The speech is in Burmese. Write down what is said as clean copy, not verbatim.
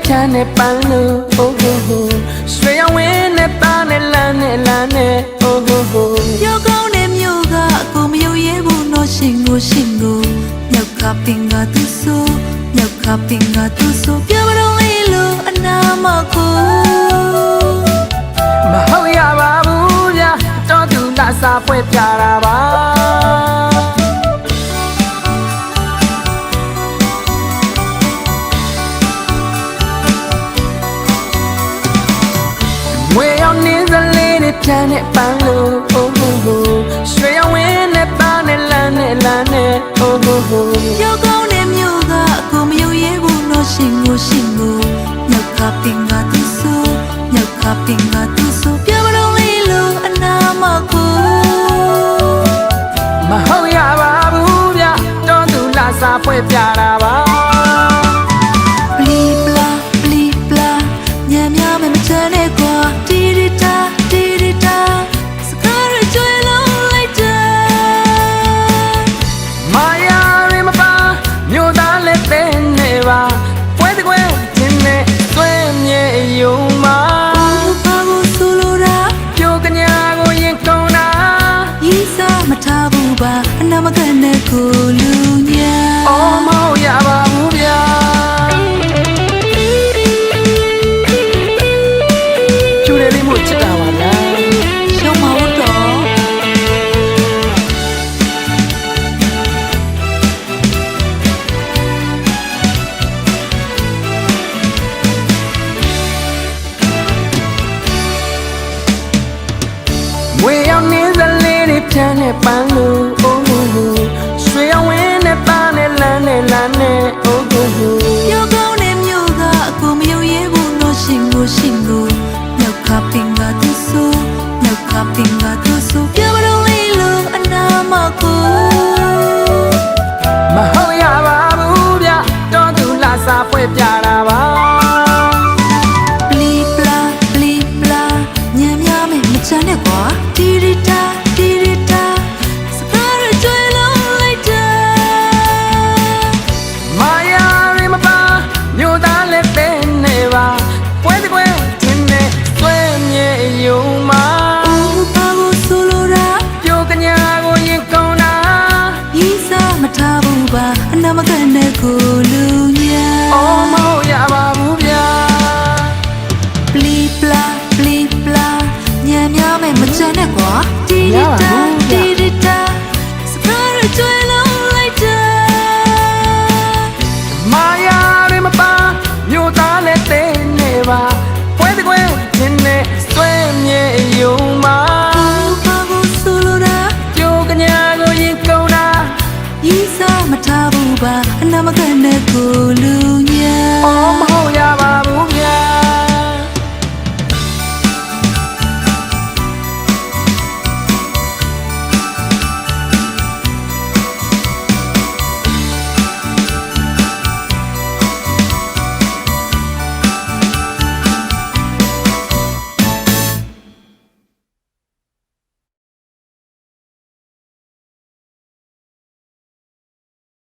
ပြန်နဲ့ပန်းလို့ oh oh oh ရွှေရောင်ဝင်းနဲ့သားနဲ့လမ်းနဲ့လမ်းနဲ့ oh oh oh ပြောကောင်းတဲ့မြို့ကကိုမယုံရဲဘူးနော်ရှင်ကိုမြောက်ကပင်ကသူဆိုမြောက်ကပင်ကသူဆိုပြောမလို့လေလို့အနာမကိုမဟုတ်ရပါဘူးဗျာတော်သူလာစားပွဲပြတာပါဝေရောက်နေစလေးနဲ့ပြန်နဲ့ပန်းလို့ oh oh oh ရွှေရောင်ဝင်းနဲ့သားနဲ့လမ်းနဲ့လမ်းနဲ့ oh oh oh ပြောကောင်းတဲ့မြို့ကကိုမယုံရဲဘူးနော်ရှင်ကိုမြောက်ကပင်ကသူဆိုမြောက်ကပင်ကသူဆိုပြောမလို့လေလို့အနာမကိုမဟုတ်ရပါဘူးဗျတော်သူလာစားပွဲပြတာပါပလီပလာညံများမချမ်းနဲ့ကွာတီရီတာစကားရကြွေလုံးလိုက်တယ်မာယာရီမပါမြို့သားလက်တဲ့နေပါပွဲတကွဲခြင်းနဲ့သွဲမြဲယုံမှာဘာဘူးဆိုလိုတာပြိုကညာကိုရင်ကုန်းတာရီးစားမထားဘူးပါအနာမကန်တဲ့ကိုလူညာအော်မဟုတ်ရပါဘူးဗျာကျူရလေးမို့ချစ်တာပါလားရှုံးမဟုတ်တော့ဝေရောက်နေစလေးတွေပြန်နဲ့ပန်းလို့ oh oh oh ရွှေရောင်ဝင်းနဲ့သားနဲ့လမ်းနဲ့ oh oh oh ပြောကောင်းတဲ့မြို့ကကိုမယုံရဲဘူးနော်ရှင်ကိုမြောက်ကပင်ကသူဆိုမြောက်ကပင်ကသူဆိုပြောမလို့လေလို့အနာမကိုမဟုတ်ရပါဘူးဗျတော်သူလာစားပွဲပြတာပါပလီပလာညံများမယ်မချမ်းနဲ့ကွာတီရီတာစကားရကြွေလုံးလိုက်တယ်မာယာရီမပါမြို့သားလက်တဲ့နေပါပွဲတကွဲခြင်းနဲ့သွဲမြဲယုံမှာဘာဘူးဆိုလိုတာပြိုကညာကိုရင်ကုန်းတာရီးစားမထားဘူးပါအနာမကန်တဲ့ကိုလူညာအော်မဟုတ်ရပါဘူးဗျာပလီပလာညံများမယ်မချမ်းနဲ့ကွာတီရီတာစကားရကြွေလုံးလိုက်တယ်မာယာရီမပါမြို့သားလက်တဲ့နေပါ